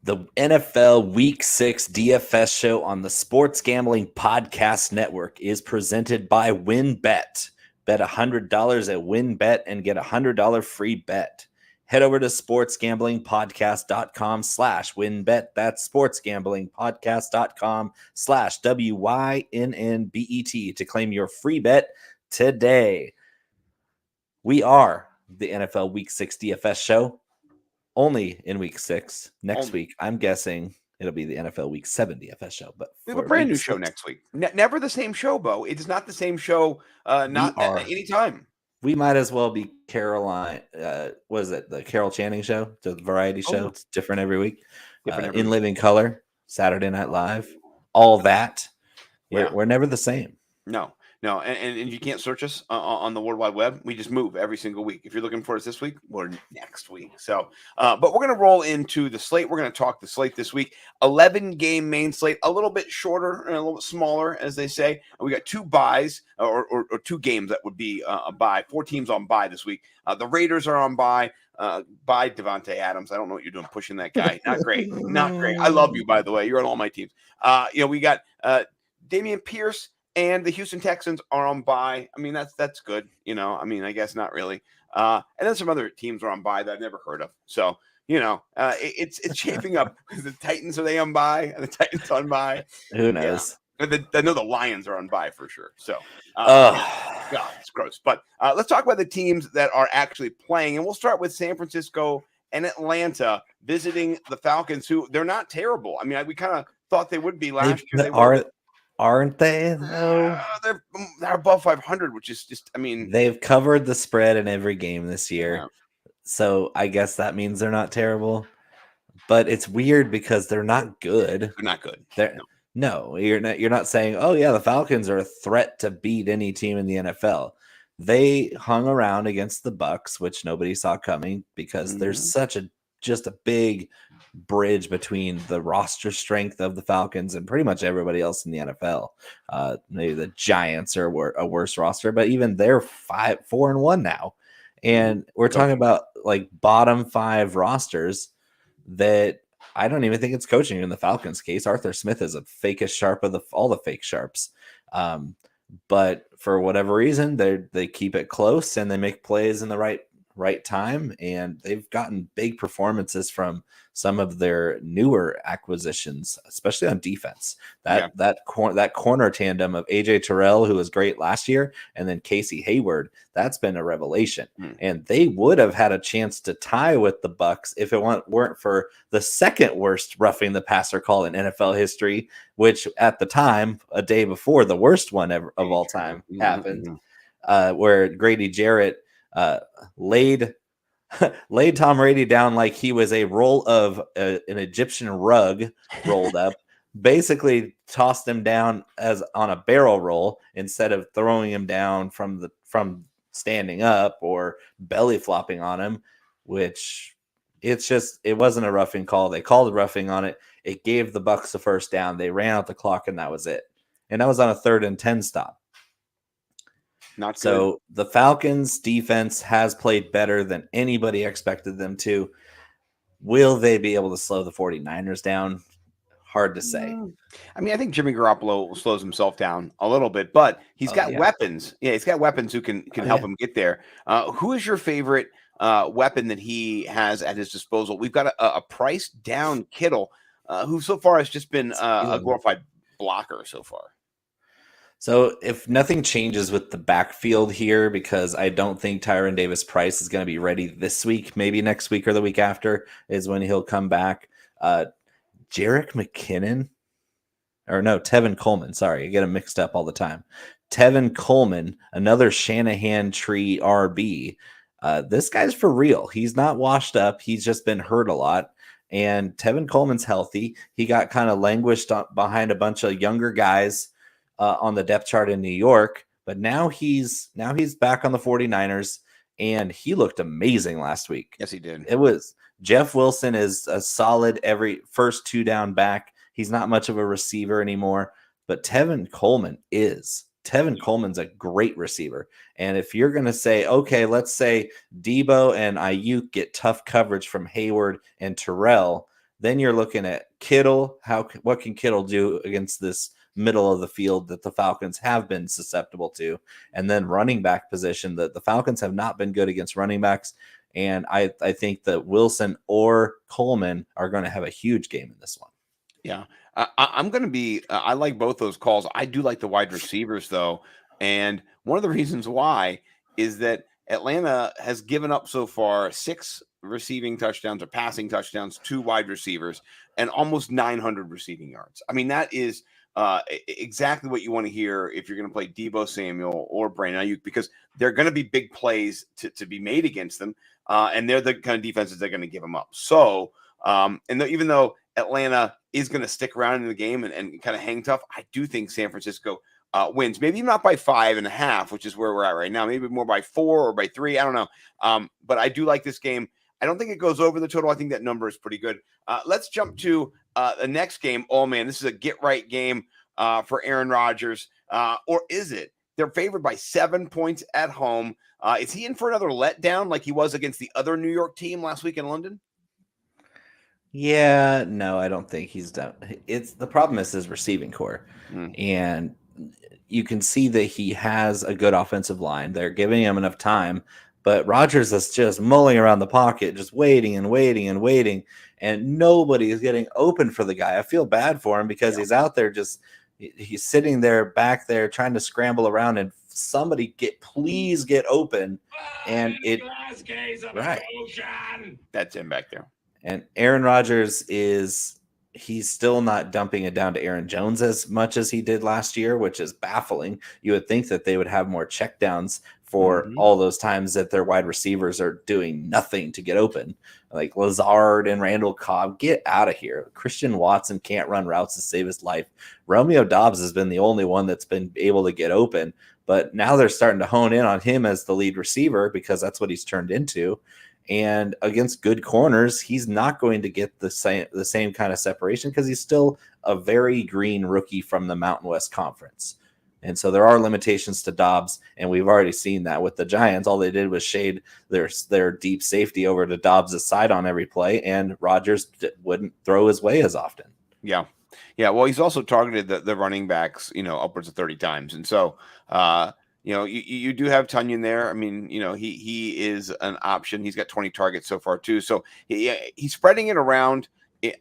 The NFL Week 6 DFS show on the Sports Gambling Podcast Network is presented by WynnBET. Bet $100 at WynnBET and get a $100 free bet. Head over to sportsgamblingpodcast.com/WynnBET. That's sportsgamblingpodcast.com/WYNNBET to claim your free bet today. We are the NFL Week 6 DFS show. Only in week 6. Next week, I'm guessing it'll be the NFL Week 7 DFS show. But we have a brand new show next week. Never the same show, Bo. It's not the same show. Not anytime. We might as well be Caroline. What is it? The Carol Channing show, the variety show. It's different every week. In Living Color, Saturday Night Live, all that. We're never the same. No, and you can't search us on the World Wide Web. We just move every single week. If you're looking for us this week, we're next week. So, but we're going to roll into the slate. We're going to talk the slate this week. 11-game main slate, a little bit shorter and a little bit smaller, as they say. We got 2 buys or 2 games that would be a buy. 4 teams on buy this week. The Raiders are on buy. By Devontae Adams. I don't know what you're doing pushing that guy. Not great. Not great. I love you, by the way. You're on all my teams. We got Dameon Pierce and the Houston Texans are on bye. I mean, that's good. I guess not really. And then some other teams are on bye that I've never heard of. So, it's shaping up. The Titans, are they on bye? Are the Titans on bye? Who knows? Yeah. I know the Lions are on bye for sure. So, God, it's gross. But let's talk about the teams that are actually playing. And we'll start with San Francisco and Atlanta visiting the Falcons, who they're not terrible. I mean, we kind of thought they would be last year. Aren't they, though? They're above 500, which is just, they've covered the spread in every game this year. Yeah. So I guess that means they're not terrible. But it's weird because they're not good. They're not good. No, you're not saying, oh, yeah, the Falcons are a threat to beat any team in the NFL. They hung around against the Bucs, which nobody saw coming because there's just a big bridge between the roster strength of the Falcons and pretty much everybody else in the NFL. Maybe the Giants are a worse roster, but even they're 4-1 now. And we're talking about like bottom 5 rosters that I don't even think it's coaching in the Falcons case. Arthur Smith is a fakest sharp of all the fake sharps. But for whatever reason, they keep it close and they make plays in the right time, and they've gotten big performances from some of their newer acquisitions, especially on defense. That corner tandem of AJ Terrell, who was great last year, and then Casey Hayward, that's been a revelation. And they would have had a chance to tie with the Bucs if it weren't for the second worst roughing the passer call in NFL history, which at the time, a day before the worst one ever of all time happened, where Grady Jarrett laid Tom Brady down like he was a roll of an Egyptian rug rolled up, basically tossed him down as on a barrel roll instead of throwing him down from standing up or belly flopping on him, which it wasn't a roughing call. They called a roughing on it. It gave the Bucs the first down. They ran out the clock and that was it. And that was on a 3rd and 10 stop. Not good. So the Falcons defense has played better than anybody expected them to. Will they be able to slow the 49ers down? Hard to say. I think Jimmy Garoppolo slows himself down a little bit, but he's got weapons. Yeah, he's got weapons who can help him get there. Who is your favorite weapon that he has at his disposal? We've got a price down Kittle, who so far has just been a glorified blocker so far. So if nothing changes with the backfield here, because I don't think Tyron Davis-Price is going to be ready this week, maybe next week or the week after is when he'll come back. Jerick McKinnon, or no, Tevin Coleman. Sorry, I get them mixed up all the time. Tevin Coleman, another Shanahan tree RB. This guy's for real. He's not washed up. He's just been hurt a lot. And Tevin Coleman's healthy. He got kind of languished behind a bunch of younger guys on the depth chart in New York, but now he's back on the 49ers, and he looked amazing last week. Yes, he did. It was Jeff Wilson is a solid every first 2 down back. He's not much of a receiver anymore, but Tevin Coleman's a great receiver. And if you're going to say, okay, let's say Debo and Ayuk get tough coverage from Hayward and Terrell, Then you're looking at Kittle. What can Kittle do against this middle of the field that the Falcons have been susceptible to? And then running back position, that the Falcons have not been good against running backs. And I think that Wilson or Coleman are going to have a huge game in this one. Yeah, I'm going to be. I like both those calls. I do like the wide receivers though, and one of the reasons why is that Atlanta has given up so far 6 receiving touchdowns or passing touchdowns to wide receivers and almost 900 receiving yards. I mean, that is exactly what you want to hear if you're going to play Deebo Samuel or Brandon Ayuk, because they're going to be big plays to be made against them, and they're the kind of defenses they're going to give them up. So, even though Atlanta is going to stick around in the game and kind of hang tough, I do think San Francisco wins. Maybe not by 5.5, which is where we're at right now. Maybe more by 4 or by 3. I don't know. But I do like this game. I don't think it goes over the total. I think that number is pretty good. Let's jump to the next game. Oh, man, this is a get-right game for Aaron Rodgers. Or is it? They're favored by 7 points at home. Is he in for another letdown like he was against the other New York team last week in London? Yeah, no, I don't think he's done. The problem is his receiving core. And you can see that he has a good offensive line. They're giving him enough time, but Rodgers is just mulling around the pocket, just waiting and waiting and waiting, and nobody is getting open for the guy. I feel bad for him because he's out there he's sitting there back there trying to scramble around, and somebody please get open. And right. That's him back there. And Aaron Rodgers he's still not dumping it down to Aaron Jones as much as he did last year, which is baffling. You would think that they would have more checkdowns for all those times that their wide receivers are doing nothing to get open. Like Lazard and Randall Cobb, get out of here. Christian Watson can't run routes to save his life. Romeo Doubs has been the only one that's been able to get open, but now they're starting to hone in on him as the lead receiver because that's what he's turned into. And against good corners, he's not going to get the same kind of separation because he's still a very green rookie from the Mountain West Conference. And so there are limitations to Dobbs, and we've already seen that with the Giants. All they did was shade their deep safety over to Dobbs' side on every play, and Rodgers wouldn't throw his way as often. Yeah. Well, he's also targeted the running backs, upwards of 30 times. And so, you do have Tunyon there. I mean, he is an option. He's got 20 targets so far too. So he's spreading it around.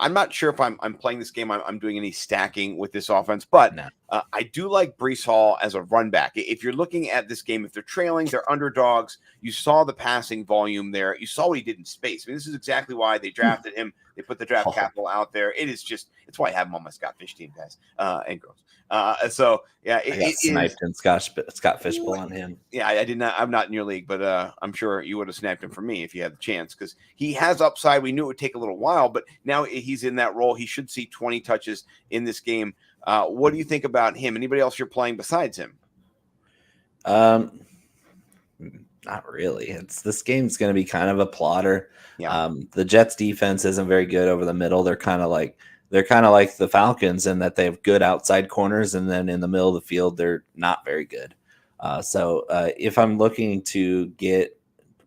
I'm not sure if I'm playing this game. I'm doing any stacking with this offense, but No. I do like Breece Hall as a run back. If you're looking at this game, if they're trailing, they're underdogs. You saw the passing volume there. You saw what he did in space. I mean, this is exactly why they drafted him. They put the draft capital out there. It's why I have him on my Scott Fish team, guys, and girls. So yeah, I got sniped in Scott Fishbowl on him. Yeah, I did not. I'm not in your league, but I'm sure you would have snapped him for me if you had the chance because he has upside. We knew it would take a little while, but now he's in that role. He should see 20 touches in this game. What do you think about him? Anybody else you're playing besides him? Not really. This game's going to be kind of a plotter. Yeah. The Jets defense isn't very good over the middle. They're kind of like the Falcons in that they have good outside corners, and then in the middle of the field they're not very good. So if I'm looking to get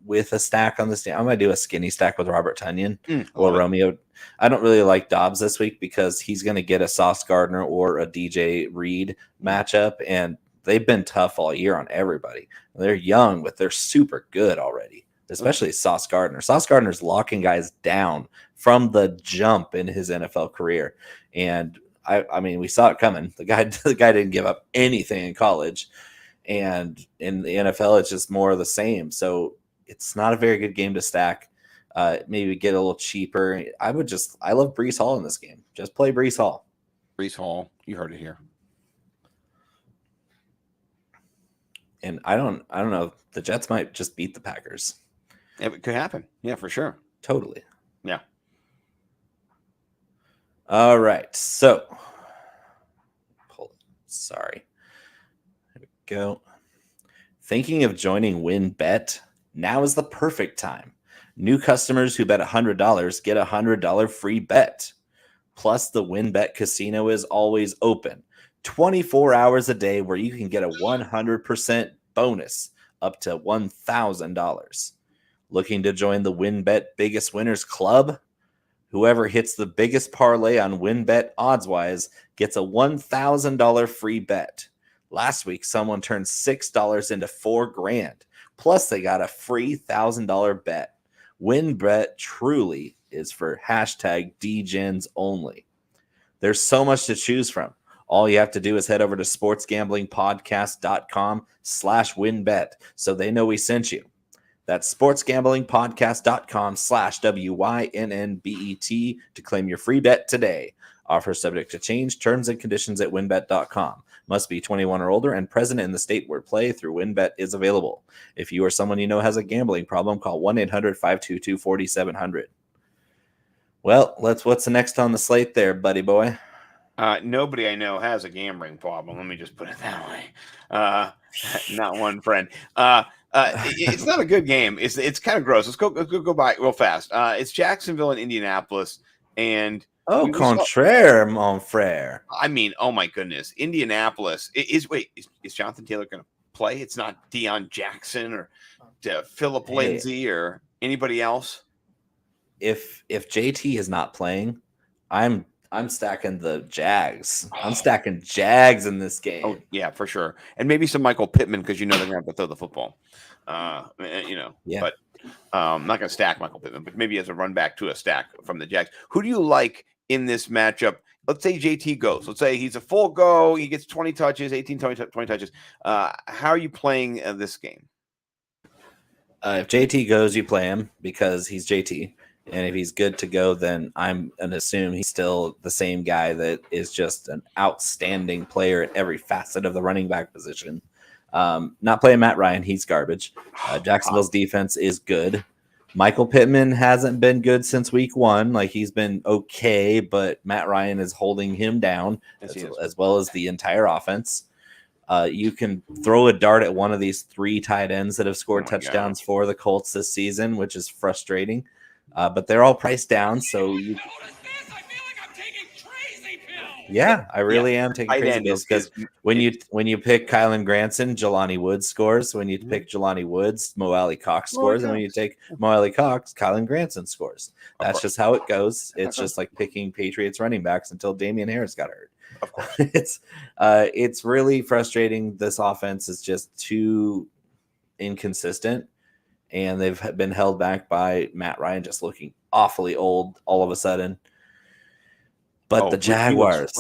with a stack on this game, I'm going to do a skinny stack with Robert Tunyon or Romeo. I don't really like Dobbs this week because he's going to get a Sauce Gardner or a DJ Reed matchup, and they've been tough all year on everybody. They're young, but they're super good already, especially Sauce Gardner. Sauce Gardner's locking guys down from the jump in his NFL career. And I mean, we saw it coming. The guy didn't give up anything in college. And in the NFL, it's just more of the same. So it's not a very good game to stack. Maybe get a little cheaper. I love Breece Hall in this game. Just play Breece Hall. Breece Hall. You heard it here. And I don't know. The Jets might just beat the Packers. It could happen. Yeah, for sure. Totally. Yeah. All right. So, sorry. There we go. Thinking of joining WinBet? Now is the perfect time. New customers who bet $100 get a $100 free bet. Plus, the WinBet casino is always open 24 hours a day where you can get a 100% bonus up to $1,000. Looking to join the WinBet Biggest Winners Club? Whoever hits the biggest parlay on WinBet odds-wise gets a $1,000 free bet. Last week, someone turned $6 into $4,000. Plus, they got a free $1,000 bet. WinBet truly is for hashtag DGens only. There's so much to choose from. All you have to do is head over to sportsgamblingpodcast.com/winbet so they know we sent you. That's sportsgamblingpodcast.com/WYNNBET to claim your free bet today. Offer subject to change. Terms and conditions at winbet.com. Must be 21 or older and present in the state where play through WinBet is available. If you or someone you know has a gambling problem, call 1-800-522-4700. Well, what's the next on the slate there, buddy boy? Nobody I know has a gambling problem. Let me just put it that way. Not one friend. It's not a good game. It's kind of gross. Let's go by real fast. It's Jacksonville and Indianapolis, and contraire, mon frere. I mean, oh my goodness, Indianapolis is Jonathan Taylor going to play? It's not Deion Jackson or Philip Lindsay or anybody else. If JT is not playing, I'm stacking the Jags. I'm stacking Jags in this game. Oh yeah, for sure. And maybe some Michael Pittman because they're going to have to throw the football. Yeah. But I'm not going to stack Michael Pittman, but maybe as a run back to a stack from the Jags. Who do you like in this matchup? Let's say JT goes. Let's say he's a full go. He gets 20 touches, 18, 20 touches. How are you playing this game? If JT goes, you play him because he's JT. And if he's good to go, then I'm going to assume he's still the same guy that is just an outstanding player at every facet of the running back position. Not playing Matt Ryan. He's garbage. Jacksonville's defense is good. Michael Pittman hasn't been good since week 1. Like, he's been okay, but Matt Ryan is holding him down as well as the entire offense. You can throw a dart at one of these 3 tight ends that have scored touchdowns for the Colts this season, which is frustrating. But they're all priced down, so you. Yeah, I really am taking crazy pills because when you pick Kylan Granson, Jelani Woods scores. When you pick Jelani Woods, Mo Alley Cox scores, and when you take Mo Alley Cox, Kylan Granson scores. That's just how it goes. It's just like picking Patriots running backs until Damian Harris got hurt. Of course, it's really frustrating. This offense is just too inconsistent. And they've been held back by Matt Ryan just looking awfully old all of a sudden. But the Jaguars,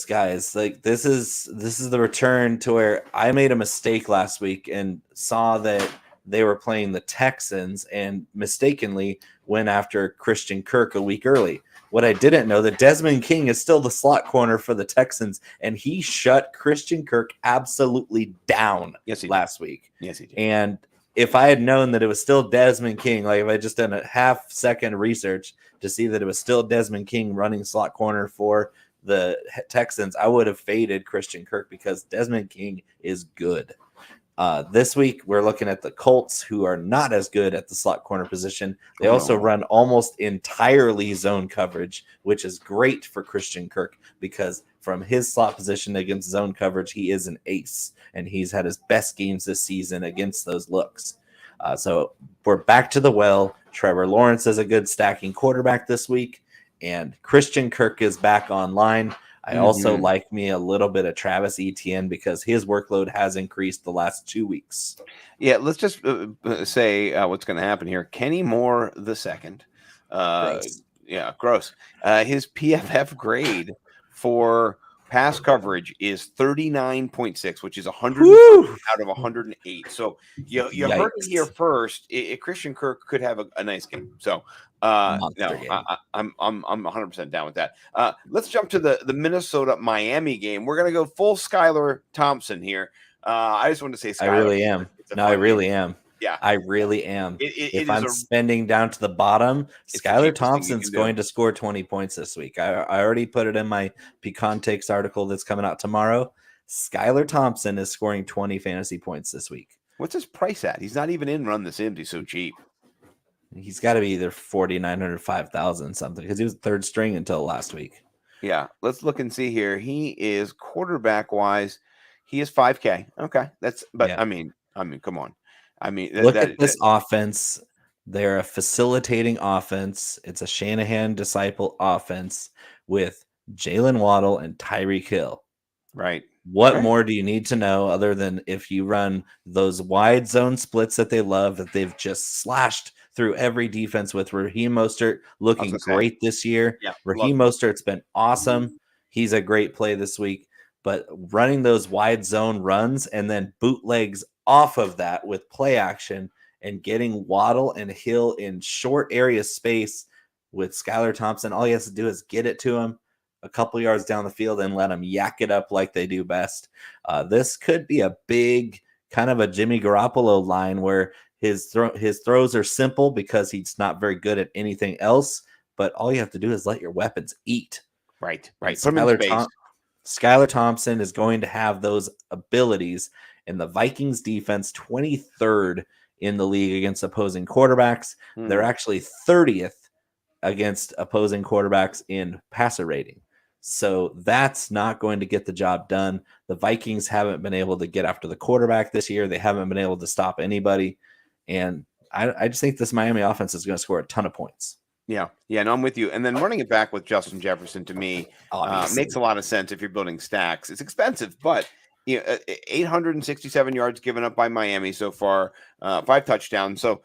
guys, like this is the return to where I made a mistake last week and saw that they were playing the Texans and mistakenly went after Christian Kirk a week early. What I didn't know that Desmond King is still the slot corner for the Texans, and he shut Christian Kirk absolutely down last week. Yes, he did. And if I had known that it was still Desmond King, like if I just done a half-second research to see that it was still Desmond King running slot corner for the Texans, I would have faded Christian Kirk because Desmond King is good. This week, we're looking at the Colts, who are not as good at the slot corner position. They also run almost entirely zone coverage, which is great for Christian Kirk because from his slot position against zone coverage, he is an ace, and he's had his best games this season against those looks. So we're back to the well. Trevor Lawrence is a good stacking quarterback this week, and Christian Kirk is back online. I also like me a little bit of Travis Etienne because his workload has increased the last 2 weeks. Yeah, let's just say what's going to happen here. Kenny Moore II. Gross. Yeah, gross. His PFF grade for pass coverage is 39.6, which is 100 out of 108. So you heard it here first. Christian Kirk could have a nice game. So I'm 100% down with that. Let's jump to the Minnesota Miami game. We're gonna go full Skylar Thompson here. I just want to say Skylar. I really am. I really am. Yeah, I really am. If I'm spending down to the bottom, Skylar Thompson's going to score 20 points this week. I already put it in my Pecan Takes article that's coming out tomorrow. Skylar Thompson is scoring 20 fantasy points this week. What's his price at? He's not even in Run the Sims. He's so cheap. He's got to be either 4,900, 5,000 something because he was third string until last week. Yeah, let's look and see here. He is quarterback wise. He is 5K. Okay, I mean, come on. I mean, look at this offense. They're a facilitating offense. It's a Shanahan disciple offense with Jalen Waddle and Tyreek Hill. Right. What more do you need to know other than if you run those wide zone splits that they love, that they've just slashed through every defense with Raheem Mostert looking great this year. Yeah, Raheem Mostert's been awesome. He's a great play this week. But running those wide zone runs and then bootlegs off of that with play action and getting Waddle and Hill in short area space with Skylar Thompson, all he has to do is get it to him a couple yards down the field and let them yak it up like they do best. This could be a big kind of a Jimmy Garoppolo line where his throws are simple because he's not very good at anything else, but all you have to do is let your weapons eat. Right. Skylar Thompson is going to have those abilities, and the Vikings defense 23rd in the league against opposing quarterbacks. They're actually 30th against opposing quarterbacks in passer rating. So that's not going to get the job done. The Vikings haven't been able to get after the quarterback this year. They haven't been able to stop anybody. And I just think this Miami offense is going to score a ton of points. Yeah, no, I'm with you. And then running it back with Justin Jefferson to me makes a lot of sense if you're building stacks. It's expensive, but 867 yards given up by Miami so far, 5 touchdowns. So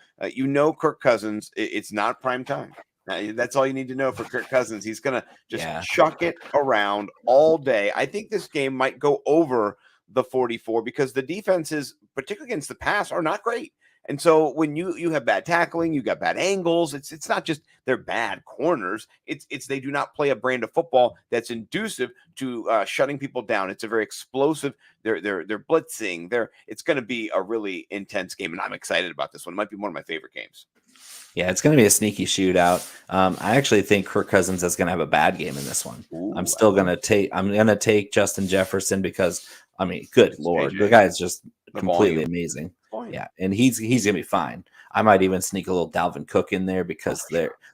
Kirk Cousins, it's not prime time. That's all you need to know for Kirk Cousins. He's going to just chuck it around all day. I think this game might go over the 44 because the defenses, particularly against the pass, are not great. And so when you have bad tackling, you got bad angles. It's not just they're bad corners. It's they do not play a brand of football that's inducive to shutting people down. It's a very explosive. They're blitzing. It's going to be a really intense game, and I'm excited about this one. It might be one of my favorite games. Yeah, it's going to be a sneaky shootout. I actually think Kirk Cousins is going to have a bad game in this one. I'm going to take Justin Jefferson because, I mean, good Lord, the guy is just completely amazing. Yeah, and he's going to be fine. I might even sneak a little Dalvin Cook in there because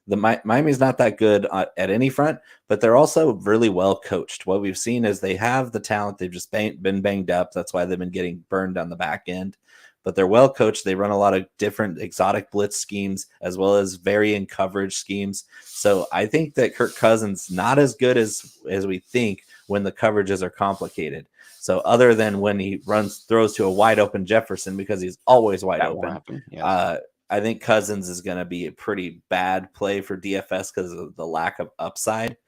Miami's not that good at any front, but they're also really well coached. What we've seen is they have the talent. They've just been banged up. That's why they've been getting burned on the back end. But they're well coached. They run a lot of different exotic blitz schemes as well as varying coverage schemes. So I think that Kirk Cousins not as good as we think when the coverages are complicated. So other than when he throws to a wide open Jefferson because he's always wide open. I think Cousins is going to be a pretty bad play for DFS because of the lack of upside.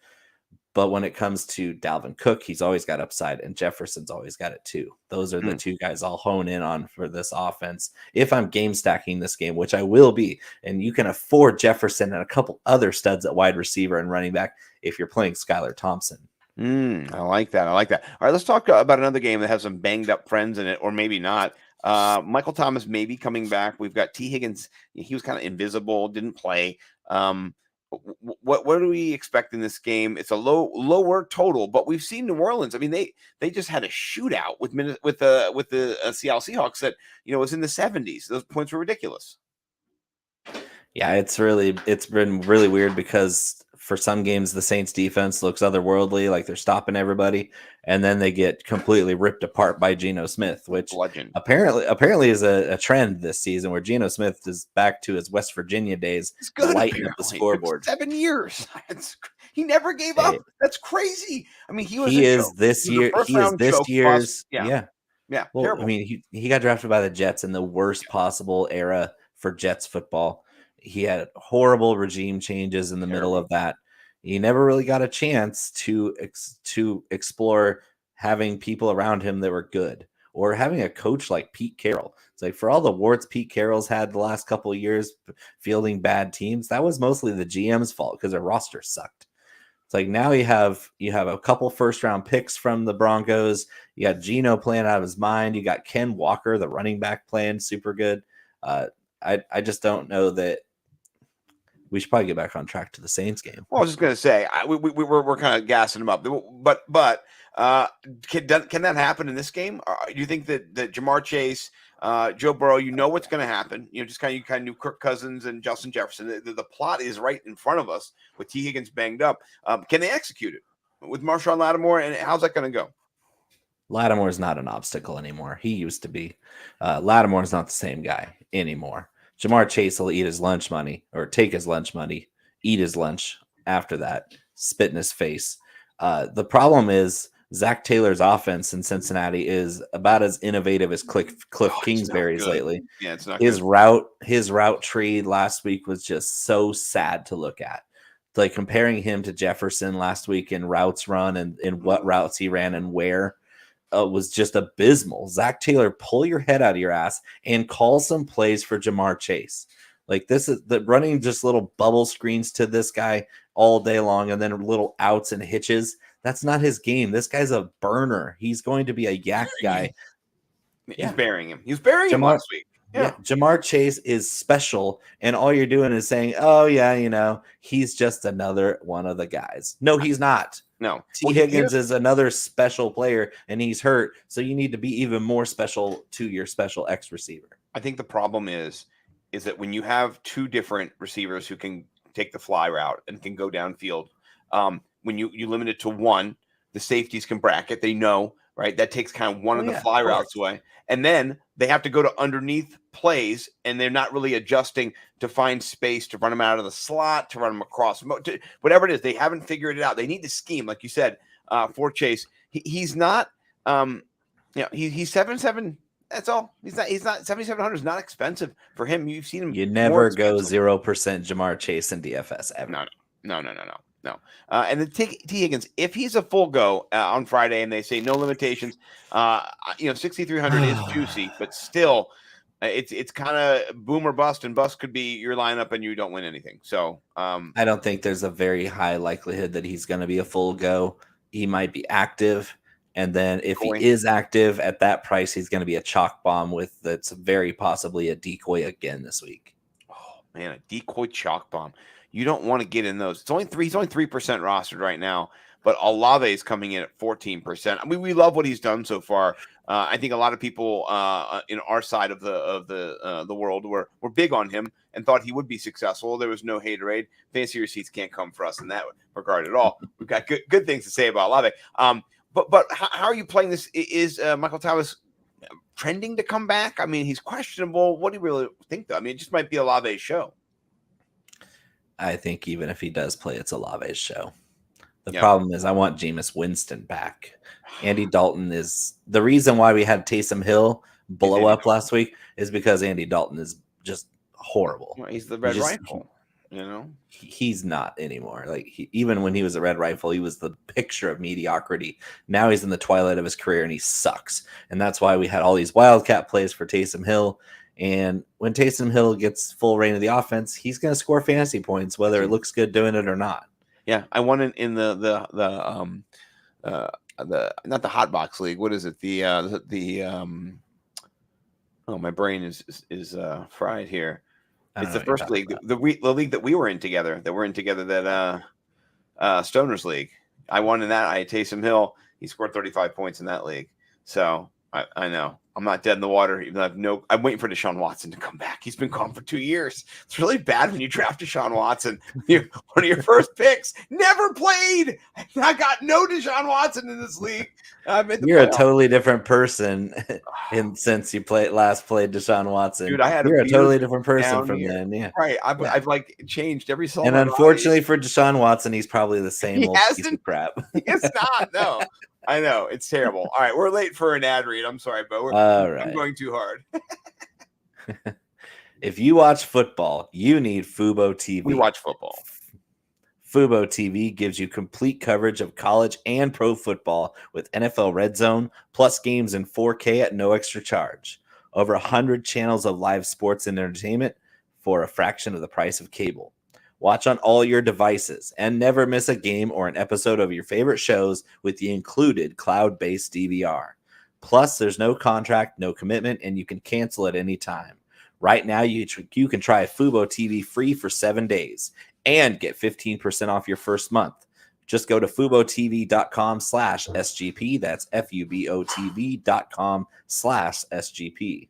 But when it comes to Dalvin Cook, he's always got upside, and Jefferson's always got it too. Those are the two guys I'll hone in on for this offense. If I'm game stacking this game, which I will be, and you can afford Jefferson and a couple other studs at wide receiver and running back if you're playing Skylar Thompson. I like that. All right, let's talk about another game that has some banged up friends in it, or maybe not. Michael Thomas may be coming back. We've got T. Higgins. He was kind of invisible, didn't play. What do we expect in this game? It's a lower total, but we've seen New Orleans. I mean, they just had a shootout with the Seattle Seahawks that was in the 70s. Those points were ridiculous. Yeah, it's been really weird because for some games the Saints defense looks otherworldly, like they're stopping everybody, and then they get completely ripped apart by Geno Smith, which apparently is a trend this season where Geno Smith is back to his West Virginia days, lighting up the scoreboard. 7 years. He never gave up. That's crazy. I mean, he is this year's. Yeah. Well, terrible. I mean, he got drafted by the Jets in the worst possible era for Jets football. He had horrible regime changes in the middle of that. He never really got a chance to explore having people around him that were good or having a coach like Pete Carroll. It's like for all the warts Pete Carroll's had the last couple of years fielding bad teams, that was mostly the GM's fault because their roster sucked. It's like now you have a couple first round picks from the Broncos. You got Geno playing out of his mind. You got Ken Walker, the running back, playing super good. I just don't know that. We should probably get back on track to the Saints game. Well, I was just going to say we're kind of gassing them up, but can that happen in this game? Do you think that Jamar Chase, Joe Burrow, what's going to happen? Just kind of knew Kirk Cousins and Justin Jefferson. The plot is right in front of us with T. Higgins banged up. Can they execute it with Marshawn Lattimore? And how's that going to go? Lattimore is not an obstacle anymore. He used to be. Lattimore is not the same guy anymore. Jamar Chase will eat his lunch money or take his lunch money, eat his lunch after that, spit in his face. The problem is Zach Taylor's offense in Cincinnati is about as innovative as Cliff Kingsbury's lately. Yeah, it's not his good. route tree last week was just so sad to look at. Like comparing him to Jefferson last week in routes run and in what routes he ran and where was just abysmal. Zach Taylor, pull your head out of your ass and call some plays for Jamar Chase. Like this is the running just little bubble screens to this guy all day long and then little outs and hitches. That's not his game. This guy's a burner. He's going to be a yak guy. He's burying him. He was burying him last week. Yeah, Jamar Chase is special, and all you're doing is saying, "Oh yeah, he's just another one of the guys." No, he's not. No, T. Higgins is another special player, and he's hurt, so you need to be even more special to your special X receiver. I think the problem is that when you have two different receivers who can take the fly route and can go downfield, when you limit it to one, the safeties can bracket. They know, right? That takes kind of one of the fly routes away. And then they have to go to underneath plays, and they're not really adjusting to find space to run them out of the slot, to run them across, whatever it is. They haven't figured it out. They need to scheme, like you said, for Chase. He's not, he's 7-7. That's all. He's not 7,700 is not expensive for him. You've seen him. You never go 0% Jamar Chase in DFS ever. No. And then T. Higgins, if he's a full go on Friday and they say no limitations, 6,300 is juicy, but still, it's kind of boom or bust, and bust could be your lineup and you don't win anything. So I don't think there's a very high likelihood that he's going to be a full go. He might be active, and then if he is active at that price, he's going to be a chalk bomb that's very possibly a decoy again this week. Oh man, a decoy chalk bomb. You don't want to get in those. He's only 3% rostered right now, but Olave is coming in at 14%. I mean, we love what he's done so far. I think a lot of people in our side of the world were big on him and thought he would be successful. There was no haterade. Fancy receipts can't come for us in that regard at all. We've got good things to say about Olave. But how are you playing this? Is Michael Thomas trending to come back? I mean, he's questionable. What do you really think, though? I mean, it just might be Olave's show. I think even if he does play, it's Olave's show. The problem is I want Jameis Winston back. Andy Dalton is the reason why we had Taysom Hill blow up last week is because Andy Dalton is just horrible. Well, he's the red rifle, He's not anymore. Like even when he was a red rifle, he was the picture of mediocrity. Now he's in the twilight of his career and he sucks. And that's why we had all these wildcat plays for Taysom Hill. And when Taysom Hill gets full reign of the offense, he's going to score fantasy points, whether it looks good doing it or not. Yeah, I won in the not the hot box league. What is it? My brain is fried here. It's the first league, the league that we were in together. That Stoners League. I won in that. I had Taysom Hill. He scored 35 points in that league. So I know I'm not dead in the water. Even though I'm waiting for Deshaun Watson to come back. He's been gone for 2 years. It's really bad when you draft Deshaun Watson. One of your first picks never played. I got no Deshaun Watson in this league. You're a totally different person since you last played Deshaun Watson. Dude, you're a totally different person from then. Yeah, right. I've like changed every single. And unfortunately for Deshaun Watson, he's probably the same old piece of crap. It's not. No. I know. It's terrible. All right. We're late for an ad read. I'm sorry, but I'm going too hard. If you watch football, you need Fubo TV. We watch football. Fubo TV gives you complete coverage of college and pro football with NFL Red Zone, plus games in 4K at no extra charge. Over 100 channels of live sports and entertainment for a fraction of the price of cable. Watch on all your devices and never miss a game or an episode of your favorite shows with the included cloud-based DVR. Plus, there's no contract, no commitment, and you can cancel at any time. Right now, you can try Fubo TV free for 7 days and get 15% off your first month. Just go to FuboTV.com/SGP. That's FUBOTV.com/SGP.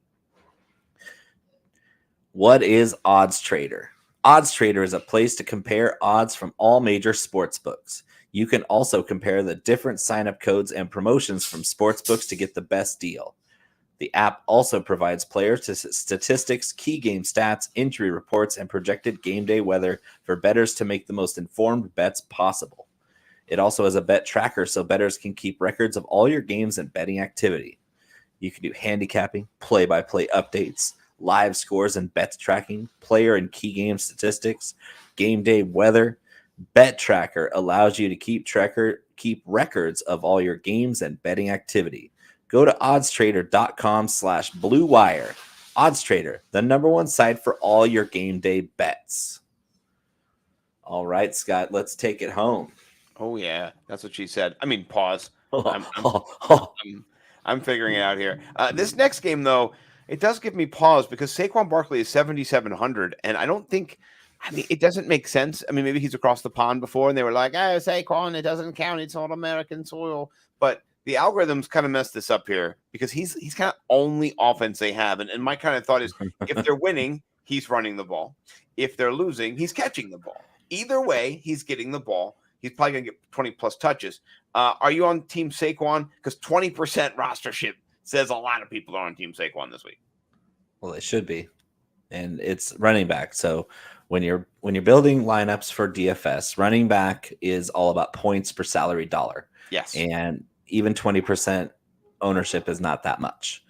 What is Odds Trader? Odds Trader is a place to compare odds from all major sports books. You can also compare the different sign-up codes and promotions from sports books to get the best deal. The app also provides players statistics, key game stats, injury reports, and projected game day weather for bettors to make the most informed bets possible. It also has a bet tracker so bettors can keep records of all your games and betting activity. You can do handicapping, play-by-play updates, live scores and bet tracking, player and key game statistics, game day weather. Bet Tracker allows you to keep records of all your games and betting activity. Go to oddstrader.com/Blue Wire. OddsTrader, the #1 site for all your game day bets. All right, Scott, let's take it home. Oh yeah, that's what she said. I mean, pause. I'm figuring it out here. This next game, though, it does give me pause because Saquon Barkley is 7,700, and I don't think. I mean, it doesn't make sense. I mean, maybe he's across the pond before, and they were like, "Oh, Saquon, it doesn't count. It's on American soil." But the algorithms kind of messed this up here because he's kind of only offense they have, and my kind of thought is if they're winning, he's running the ball. If they're losing, he's catching the ball. Either way, he's getting the ball. He's probably going to get 20 plus touches. Are you on Team Saquon? Because 20% rostership says a lot of people are on Team Saquon this week. Well, it should be, and it's running back. So when you're building lineups for DFS, running back is all about points per salary dollar. Yes, and even 20% ownership is not that much.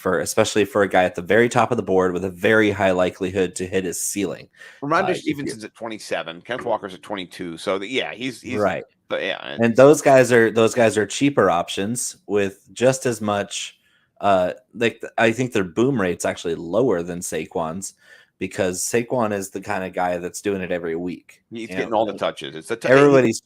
Especially for a guy at the very top of the board with a very high likelihood to hit his ceiling. Ramondre Stevenson's at 27. Kenneth Walker's at 22. So he's right. But yeah, and those guys are cheaper options with just as much. I think their boom rate's actually lower than Saquon's because Saquon is the kind of guy that's doing it every week. He's getting all the touches. It's everybody's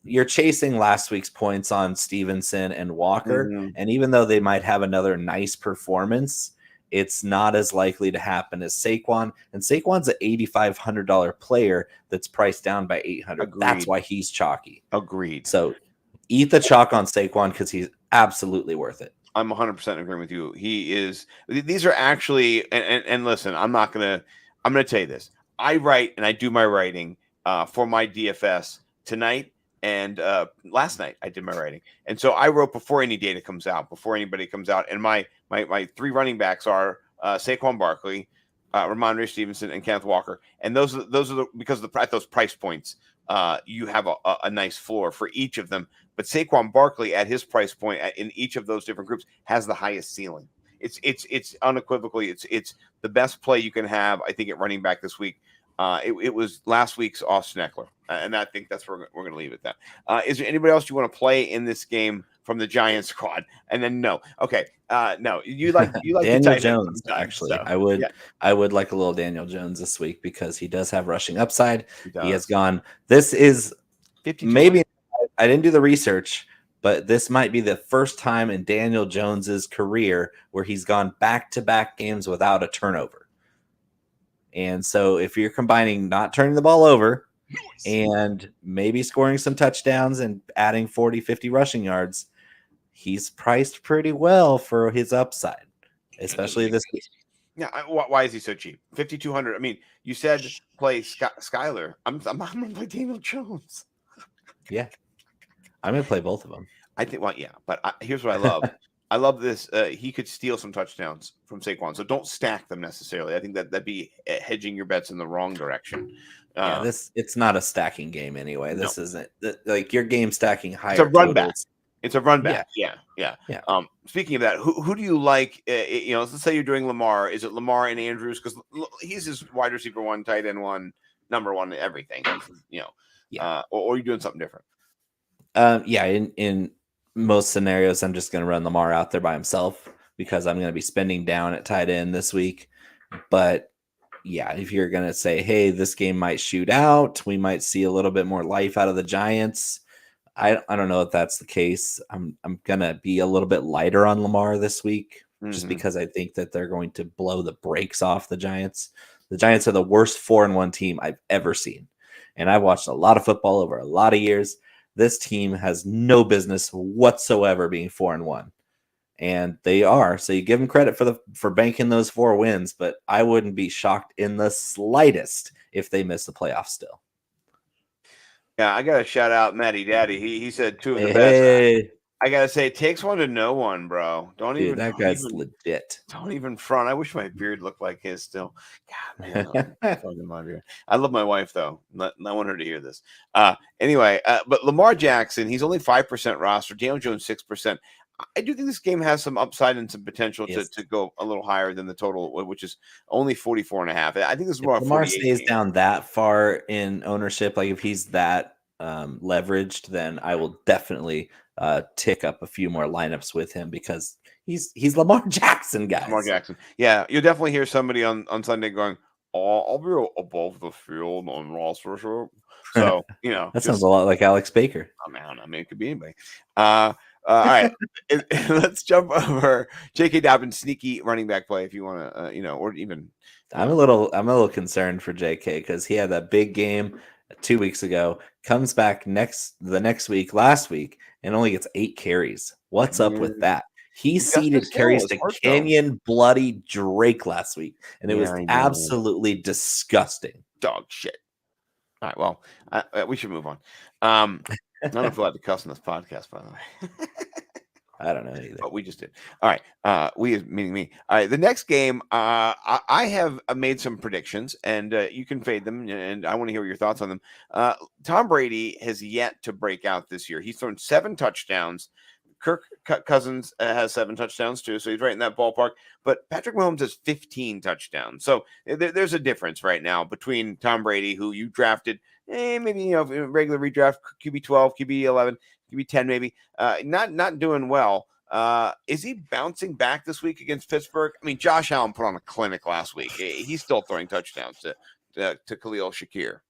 you're chasing last week's points on Stevenson and Walker, and even though they might have another nice performance, it's not as likely to happen as Saquon. And Saquon's an $8,500 player that's priced down by $800. That's why he's chalky. Agreed. So eat the chalk on Saquon because he's absolutely worth it. I'm 100% agreeing with you. He is. These are actually, and listen, I'm going to tell you this. I write and I do my writing for my DFS tonight and last night I did my writing. And so I wrote before any data comes out, before anybody comes out. And my 3 running backs are Saquon Barkley, Ramondre Stevenson, and Kenneth Walker. And those are because at those price points, you have a nice floor for each of them. But Saquon Barkley at his price point in each of those different groups has the highest ceiling. It's unequivocally it's the best play you can have. I think at running back this week. It was last week's Austin Eckler, and I think that's where we're going to leave it at that. Is there anybody else you want to play in this game from the Giants squad? And then no, okay, no, you like Daniel Jones. Actually, so, I would like a little Daniel Jones this week because he does have rushing upside. He has gone. This is maybe I didn't do the research, but this might be the first time in Daniel Jones's career where he's gone back-to-back games without a turnover. And so if you're combining not turning the ball over and maybe scoring some touchdowns and adding 40, 50 rushing yards, he's priced pretty well for his upside, especially this week. Yeah, why is he so cheap? 5,200. I mean, you said play Skyler. I'm going to play Daniel Jones. Yeah. I'm going to play both of them. I think, well, yeah, but here's what I love. I love this. He could steal some touchdowns from Saquon, so don't stack them necessarily. I think that'd be hedging your bets in the wrong direction. Yeah, it's not a stacking game anyway. This isn't like your game stacking higher. It's a run back. It's a run back. Yeah. Speaking of that, who do you like? Let's say you're doing Lamar. Is it Lamar and Andrews? Because he's his wide receiver 1, tight end 1, number 1, everything. Or you're doing something different. In most scenarios, I'm just going to run Lamar out there by himself because I'm going to be spending down at tight end this week. But yeah, if you're going to say, hey, this game might shoot out, we might see a little bit more life out of the Giants. I don't know if that's the case. I'm going to be a little bit lighter on Lamar this week just because I think that they're going to blow the brakes off the Giants. The Giants are the worst 4-1 team I've ever seen. And I've watched a lot of football over a lot of years. This team has no business whatsoever being 4-1, and they are. So you give them credit for banking those 4 wins, but I wouldn't be shocked in the slightest if they miss the playoffs still. Yeah, I got to shout out Matty Daddy. He said 2 of the best. I gotta say, it takes one to know one, bro. Dude, that guy's legit. Don't even front. I wish my beard looked like his still. God, man, I fucking my beard. I love my wife though. I want her to hear this. Anyway, but Lamar Jackson, he's only 5% roster. Daniel Jones 6%. I do think this game has some upside and some potential to go a little higher than the total, which is only 44.5. I think this is more. If Lamar stays down that far in ownership, like if he's that leveraged, then I will definitely tick up a few more lineups with him because he's Lamar Jackson, guys. Lamar Jackson. Yeah, you'll definitely hear somebody on Sunday going, "Oh, I'll be above the field on roster." So that sounds a lot like Alex Baker. I mean, it could be anybody. All right, let's jump over J.K. Dobbins, sneaky running back play if you want to, or even. I'm a little concerned for J.K. because he had that big game 2 weeks ago. Comes back the next week, last week, and only gets 8 carries. What's up with that? He ceded carries to Kenyon Bloody Drake last week, and it was absolutely disgusting. Dog shit. All right, well, we should move on. I don't know if we'll have to cuss on this podcast, by the way. I don't know either. But we just did. All right. We meaning me. All right. The next game, I have made some predictions, and you can fade them, and I want to hear your thoughts on them. Tom Brady has yet to break out this year. He's thrown 7 touchdowns. Kirk Cousins has 7 touchdowns too, so he's right in that ballpark. But Patrick Mahomes has 15 touchdowns. So there's a difference right now between Tom Brady, who you drafted, maybe regular redraft, QB 12, QB 11, QB 10, maybe not doing well. Is he bouncing back this week against Pittsburgh? I mean, Josh Allen put on a clinic last week. He's still throwing touchdowns to Khalil Shakir.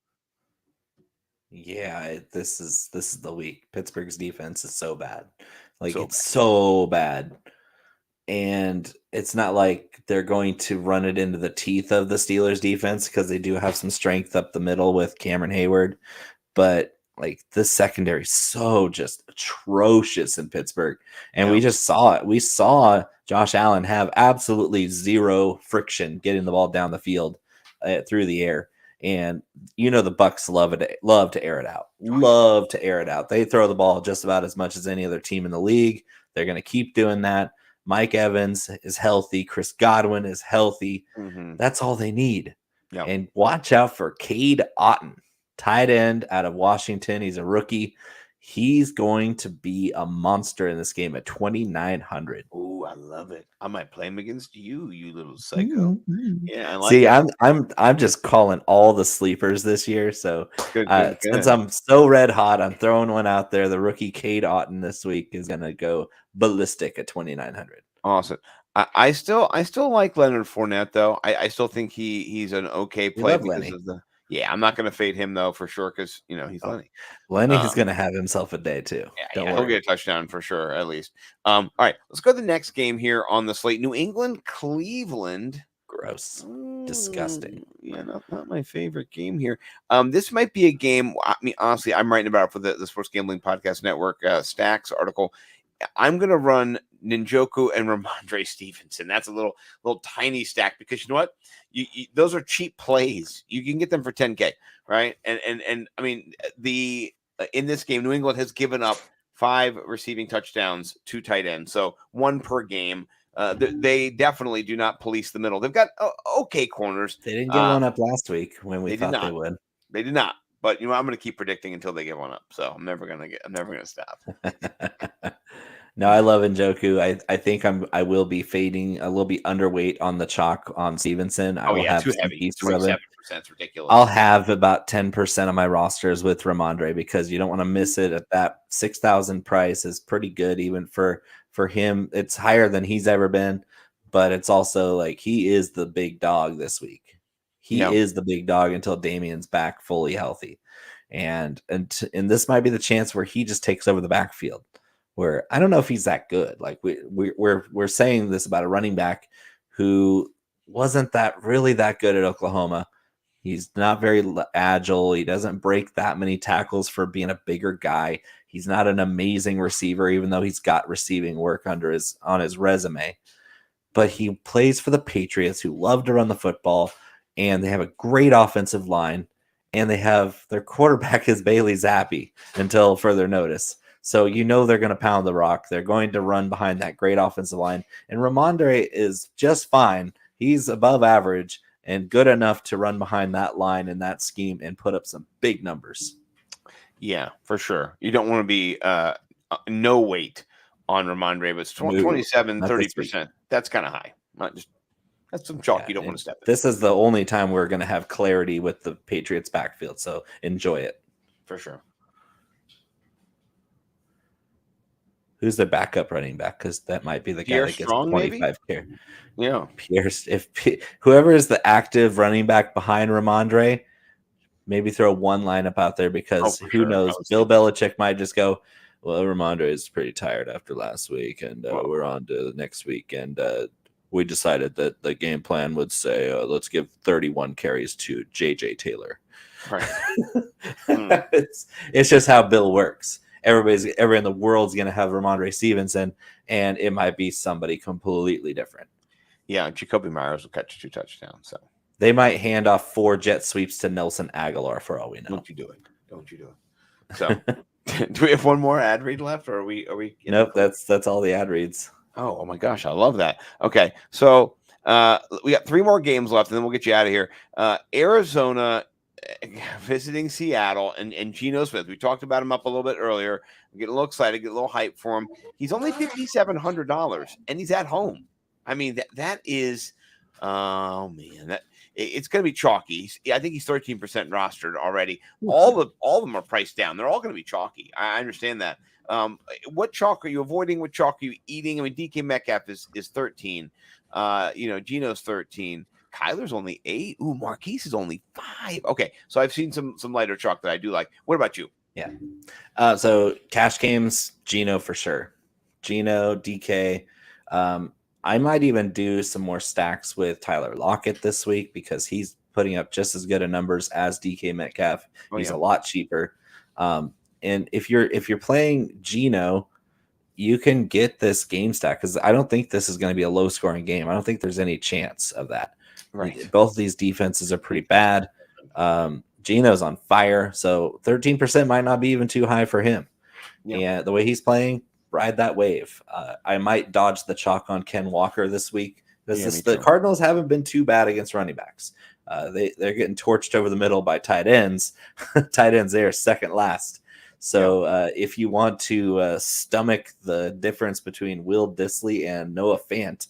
Yeah, this is the week. Pittsburgh's defense is so bad. So bad. And it's not like they're going to run it into the teeth of the Steelers defense because they do have some strength up the middle with Cameron Hayward. But like this secondary is so just atrocious in Pittsburgh. And we just saw it. We saw Josh Allen have absolutely zero friction getting the ball down the field through the air. And the Bucs love to air it out. Love to air it out. They throw the ball just about as much as any other team in the league. They're going to keep doing that. Mike Evans is healthy. Chris Godwin is healthy. Mm-hmm. That's all they need. Yep. And watch out for Cade Otton, tight end out of Washington. He's a rookie. He's going to be a monster in this game at 2,900. Oh, I love it. I might play him against you, you little psycho. Mm-hmm. Yeah, I like it. I'm just calling all the sleepers this year. So good. Since I'm so red hot, I'm throwing one out there. The rookie Cade Otton this week is going to go ballistic at 2,900. Awesome. I still like Leonard Fournette though. I still think he's an okay play because of the. Yeah, I'm not going to fade him though for sure because he's Lenny. Lenny is going to have himself a day too. Yeah, he'll get a touchdown for sure at least. All right, let's go to the next game here on the slate. New England, Cleveland. Gross, disgusting. Yeah, not my favorite game here. This might be a game. I mean, honestly, I'm writing about it for the Sports Gambling Podcast Network Stacks article. I'm going to run Njoku and Ramondre Stevenson. That's a little tiny stack because you know what? You those are cheap plays. You can get them for 10K, right? And I mean, in this game, New England has given up 5 receiving touchdowns to tight ends, so 1 per game. They definitely do not police the middle. They've got okay corners. They didn't get one up last week when we thought they would. They did not. But I'm going to keep predicting until they get one up. So I'm never going to stop. No, I love Njoku. I think I will be fading. I will be underweight on the chalk on Stevenson. I will have too heavy. 27% is ridiculous. I'll have about 10% of my rosters with Ramondre because you don't want to miss it at that 6,000 price is pretty good even for him. It's higher than he's ever been, but it's also like he is the big dog this week. He is the big dog until Damian's back fully healthy. And this might be the chance where he just takes over the backfield. Where I don't know if he's that good. Like we're saying this about a running back who wasn't really that good at Oklahoma. He's not very agile. He doesn't break that many tackles for being a bigger guy. He's not an amazing receiver, even though he's got receiving work on his resume. But he plays for the Patriots, who love to run the football, and they have a great offensive line, and they have their quarterback is Bailey Zappi until further notice. So they're going to pound the rock. They're going to run behind that great offensive line. And Ramondre is just fine. He's above average and good enough to run behind that line and that scheme and put up some big numbers. Yeah, for sure. You don't want to be no weight on Ramondre, but it's 27, 30%. That's kind of high. That's some chalk you don't want to step in. This is the only time we're going to have clarity with the Patriots backfield, so enjoy it. For sure. Who's the backup running back? Because that might be the guy that gets 25K. Yeah. Pierce. Whoever is the active running back behind Ramondre, maybe throw one lineup out there because who knows? Bill Belichick might just go, well, Ramondre is pretty tired after last week, and we're on to the next week. And we decided that the game plan would say, let's give 31 carries to J.J. Taylor. Right. It's just how Bill works. Everybody in the world's going to have Ramondre Stevenson, and it might be somebody completely different. Yeah, Jacoby Myers will catch 2 touchdowns. So they might hand off 4 jet sweeps to Nelson Aguilar for all we know. Don't you do it. So do we have one more ad read left, or are we Nope, that's all the ad reads. Oh my gosh, I love that. Okay, so we got 3 more games left, and then we'll get you out of here. Arizona visiting Seattle and Geno Smith. We talked about him up a little bit earlier. We get a little excited, get a little hype for him. He's only $5,700, and he's at home. I mean, that is, oh man, it's going to be chalky. I think he's 13% rostered already. All of them are priced down. They're all going to be chalky. I understand that. What chalk are you avoiding? What chalk are you eating? I mean, DK Metcalf is 13. Geno's 13. Kyler's only 8. Ooh, Marquise is only 5. Okay, so I've seen some lighter chalk that I do like. What about you? Yeah. So cash games, Geno for sure. Geno, DK. I might even do some more stacks with Tyler Lockett this week because he's putting up just as good a numbers as DK Metcalf. He's a lot cheaper. And if you're playing Geno, you can get this game stack because I don't think this is going to be a low scoring game. I don't think there's any chance of that. Right. Both of these defenses are pretty bad. Geno's on fire, so 13% might not be even too high for him. Yeah. And the way he's playing, ride that wave. I might dodge the chalk on Ken Walker this week because the Cardinals haven't been too bad against running backs. They're getting torched over the middle by tight ends. Tight ends, they are second last. So if you want to stomach the difference between Will Dissly and Noah Fant,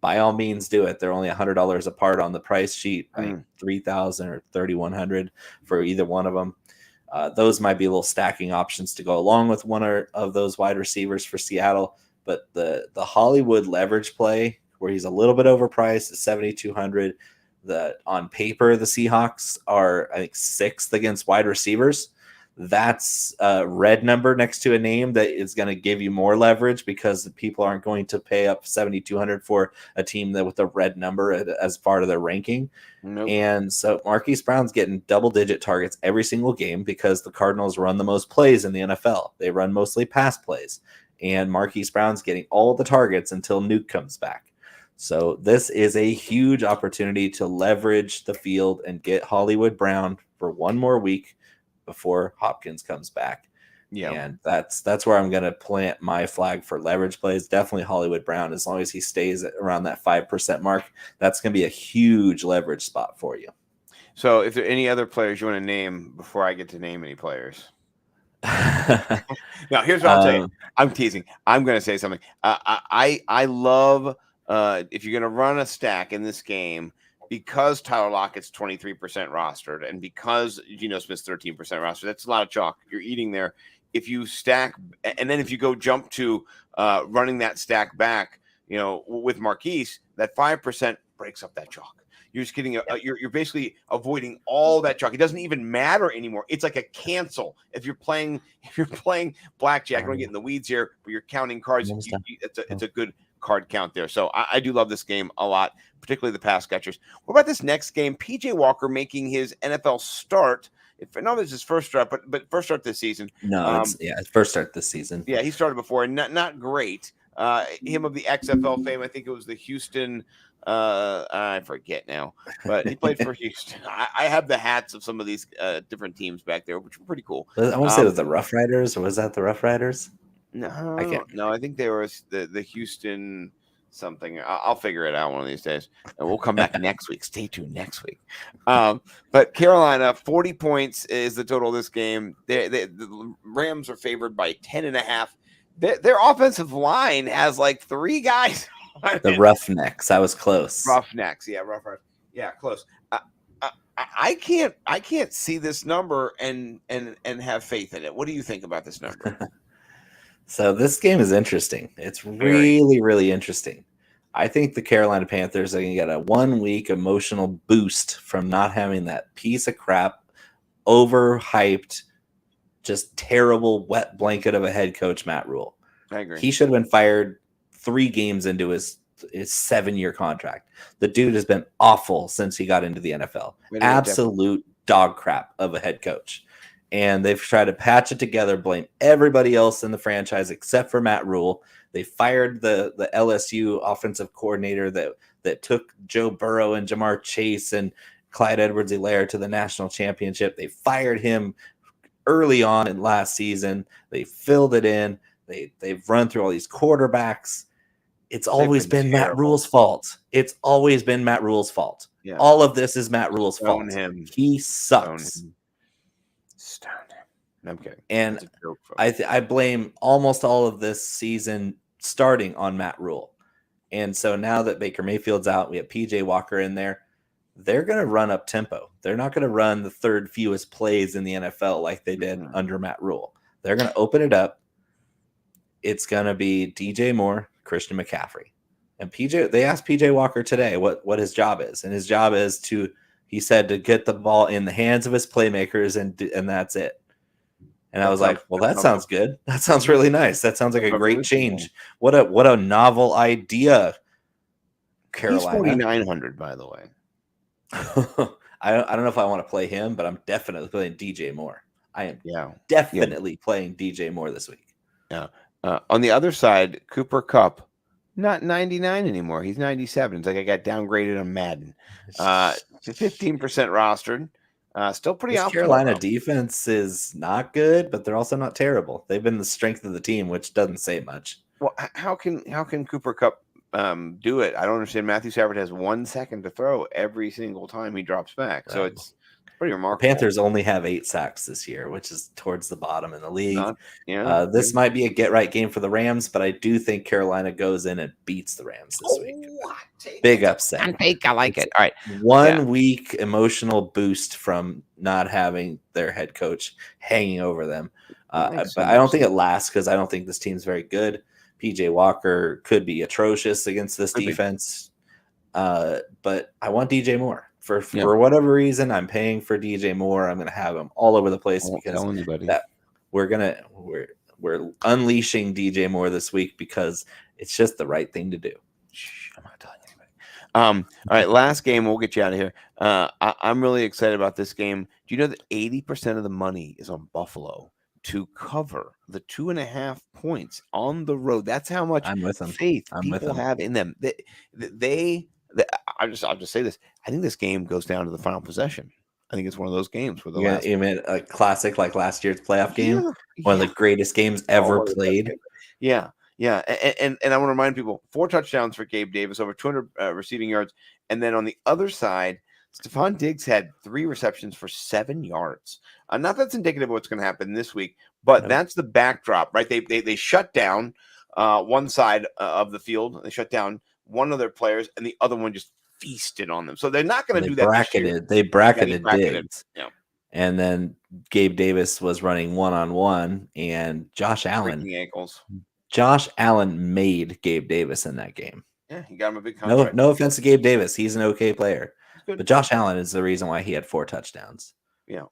by all means do it. They're only $100 apart on the price sheet, right? $3,000 or $3,100 for either one of them. Those might be little stacking options to go along with one of those wide receivers for Seattle. But the Hollywood leverage play, where he's a little bit overpriced at $7,200. On paper, the Seahawks are, I think, 6th against wide receivers. That's a red number next to a name that is going to give you more leverage because people aren't going to pay up $7,200 for a team that with a red number as part of their ranking. Nope. And so Marquise Brown's getting double-digit targets every single game because the Cardinals run the most plays in the NFL. They run mostly pass plays. And Marquise Brown's getting all the targets until Nuke comes back. So this is a huge opportunity to leverage the field and get Hollywood Brown for one more week before Hopkins comes back. Yeah. And that's where I'm going to plant my flag for leverage plays. Definitely Hollywood Brown. As long as he stays around that 5% mark, that's going to be a huge leverage spot for you. So if there are any other players you want to name before I get to name any players? Now, here's what I'll tell you. I'm teasing. I'm going to say something. I love if you're going to run a stack in this game, because Tyler Lockett's 23% rostered and because Geno Smith's 13% rostered, that's a lot of chalk you're eating there. If you stack, and then if you go jump to running that stack back, with Marquise, that 5% breaks up that chalk. You're just getting you're basically avoiding all that chalk. It doesn't even matter anymore. It's like a cancel. If you're playing blackjack, I don't get in the weeds here, but you're counting cards. It's a good card count there. So I do love this game a lot, particularly the pass catchers. What about this next game? PJ Walker making his NFL start. I know this is his first start, but first start this season. No, it's first start this season. Yeah, he started before and not great. Him of the XFL fame, I think it was the Houston I forget now, but he played for Houston. I have the hats of some of these different teams back there, which were pretty cool. I want to say it was the Rough Riders, or was that the Rough Riders? No, I can't. no, I think there was the Houston something. I'll figure it out one of these days, and we'll come back next week. Stay tuned next week. But Carolina, 40 points is the total of this game. The Rams are favored by 10.5. Their offensive line has like 3 guys. The Roughnecks. I was close. Roughnecks, yeah, yeah, close. I can't see this number and have faith in it. What do you think about this number? So this game is interesting. It's really, really interesting. I think the Carolina Panthers are going to get a 1-week emotional boost from not having that piece of crap, overhyped, just terrible wet blanket of a head coach, Matt Rule. I agree. He should have been fired 3 games into his 7-year contract. The dude has been awful since he got into the NFL. Absolute dog crap of a head coach. And they've tried to patch it together, blame everybody else in the franchise except for Matt Rule. They fired the LSU offensive coordinator that took Joe Burrow and Jamar Chase and Clyde Edwards-Helaire to the national championship. They fired him early on in last season. They filled it in. They've run through all these quarterbacks. It's always been Matt Rule's fault. It's always been Matt Rule's fault. Yeah. All of this is Matt Rule's fault. He sucks. Stone him. I'm kidding. And I blame almost all of this season starting on Matt Rule. And so now that Baker Mayfield's out, we have PJ Walker in there. They're going to run up tempo. They're not going to run the 3rd fewest plays in the NFL like they did under Matt Rule. They're going to open it up. It's going to be DJ Moore, Christian McCaffrey. And they asked PJ Walker today what his job is. And his job is he said to get the ball in the hands of his playmakers and that's it. And I was like, well, that sounds good. That sounds really nice. That sounds like a great change. What a novel idea, Carolina. He's 4,900, by the way. I don't know if I want to play him, but I'm definitely playing DJ Moore. I am definitely playing DJ Moore this week. Yeah. On the other side, Cooper Kupp, not 99 anymore. He's 97. It's like I got downgraded on Madden. 15% rostered. Still pretty out. Carolina defense is not good, but they're also not terrible. They've been the strength of the team, which doesn't say much. Well, how can Cooper Kupp do it? I don't understand. Matthew Stafford has 1 second to throw every single time he drops back. So it's pretty remarkable. Panthers only have 8 sacks this year, which is towards the bottom in the league. This might be a get-right game for the Rams, but I do think Carolina goes in and beats the Rams this week. Big upset. I like it. All right. 1 week emotional boost from not having their head coach hanging over them. But I don't think it lasts because I don't think this team's very good. PJ Walker could be atrocious against this defense. But I want DJ Moore. For whatever reason, I'm paying for DJ Moore. I'm going to have him all over the place because we're unleashing DJ Moore this week because it's just the right thing to do. Shh, I'm not telling anybody. All right, last game. We'll get you out of here. I'm really excited about this game. Do you know that 80% of the money is on Buffalo to cover the 2.5 points on the road? That's how much faith people have in them. I'll just say this. I think this game goes down to the final possession. I think it's one of those games where you mean a classic like last year's playoff game, one of the greatest games ever played. Yeah. And I want to remind people: 4 touchdowns for Gabe Davis, over 200 receiving yards, and then on the other side, Stephon Diggs had 3 receptions for 7 yards. Not that's indicative of what's going to happen this week, but that's the backdrop, right? They shut down one side of the field. They shut down one of their players, and the other one just feasted on them. So they're not going to do that. They bracketed Diggs. Yeah. And then Gabe Davis was running 1-on-1, and Josh Allen. Ankles. Josh Allen made Gabe Davis in that game. Yeah, he got him a big contract. No offense to Gabe Davis. He's an okay player. But Josh Allen is the reason why he had 4 touchdowns. Yeah.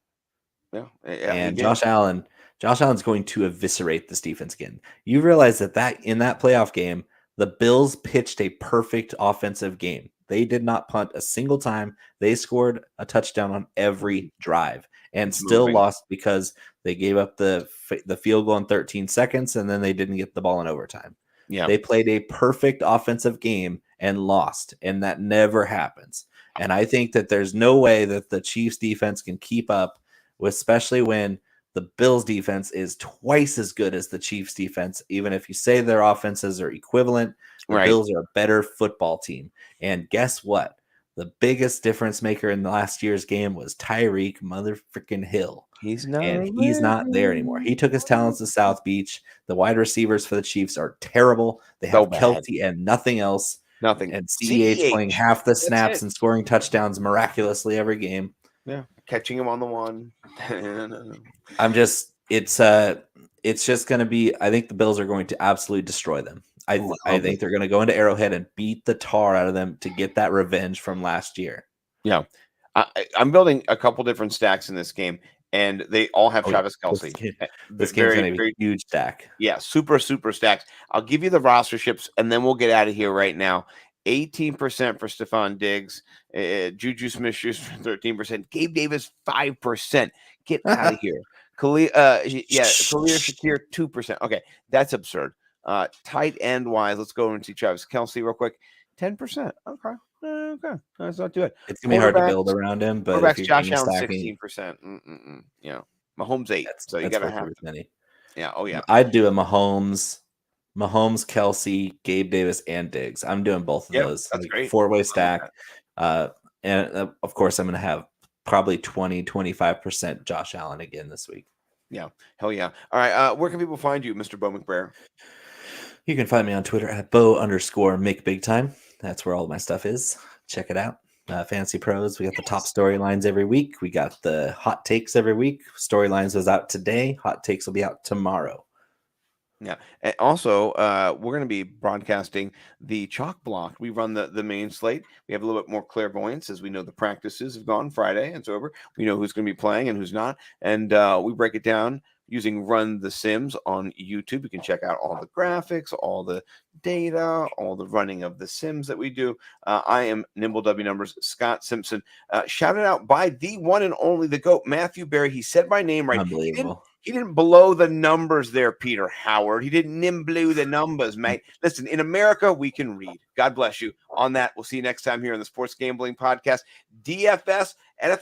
And Josh Allen's going to eviscerate this defense again. You realize that in that playoff game, the Bills pitched a perfect offensive game. They did not punt a single time. They scored a touchdown on every drive and still lost because they gave up the field goal in 13 seconds and then they didn't get the ball in overtime. Yeah. They played a perfect offensive game and lost, and that never happens. And I think that there's no way that the Chiefs defense can keep up, especially when the Bills defense is twice as good as the Chiefs defense. Even if you say their offenses are equivalent, the Bills are a better football team. And guess what? The biggest difference maker in the last year's game was Tyreek motherfucking Hill. He's not there anymore. He took his talents to South Beach. The wide receivers for the Chiefs are terrible. They have Kelce and nothing else. Nothing. And CEH playing half the snaps and scoring touchdowns miraculously every game. Yeah, catching him on the one. It's just going to be. I think the Bills are going to absolutely destroy them. I think they're going to go into Arrowhead and beat the tar out of them to get that revenge from last year. Yeah, I'm building a couple different stacks in this game, and they all have Travis Kelce. This game's going to be a huge stack. Yeah, super stacks. I'll give you the rosterships, and then we'll get out of here right now. 18% for Stephon Diggs, Juju Smith-Schuster 13%, Gabe Davis 5%. Get out of here. Khalil Shakir 2%. Okay, that's absurd. Tight end wise, let's go and see Travis Kelce real quick. 10%. Okay, that's not too bad. It's gonna be hard to build around him, but if you're Josh Allen 16%. Yeah, Mahomes 8. So you gotta have many. Yeah. Oh yeah. I'd do a Mahomes, Kelce, Gabe Davis, and Diggs. I'm doing both of those. That's great. 4-way stack. And of course, I'm going to have probably 20-25% Josh Allen again this week. Yeah. Hell yeah. All right. Where can people find you, Mr. Bo McBrayer? You can find me on Twitter at Bo_McBigTime. That's where all my stuff is. Check it out. Fantasy Pros. We got the top storylines every week. We got the hot takes every week. Storylines was out today. Hot takes will be out tomorrow. Yeah. And also, we're going to be broadcasting the chalk block. We run the main slate. We have a little bit more clairvoyance as we know the practices have gone Friday. It's over. We know who's going to be playing and who's not. And we break it down using Run the Sims on YouTube. You can check out all the graphics, all the data, all the running of the Sims that we do. I am Nimble W Numbers, Scott Simpson. Shouted out by the one and only, the GOAT, Matthew Berry. He said my name right. Unbelievable. He didn't blow the numbers there, Peter Howard. He didn't nimblue the numbers, mate. Listen, in America, we can read. God bless you. On that, we'll see you next time here on the Sports Gambling Podcast. DFS, NFL.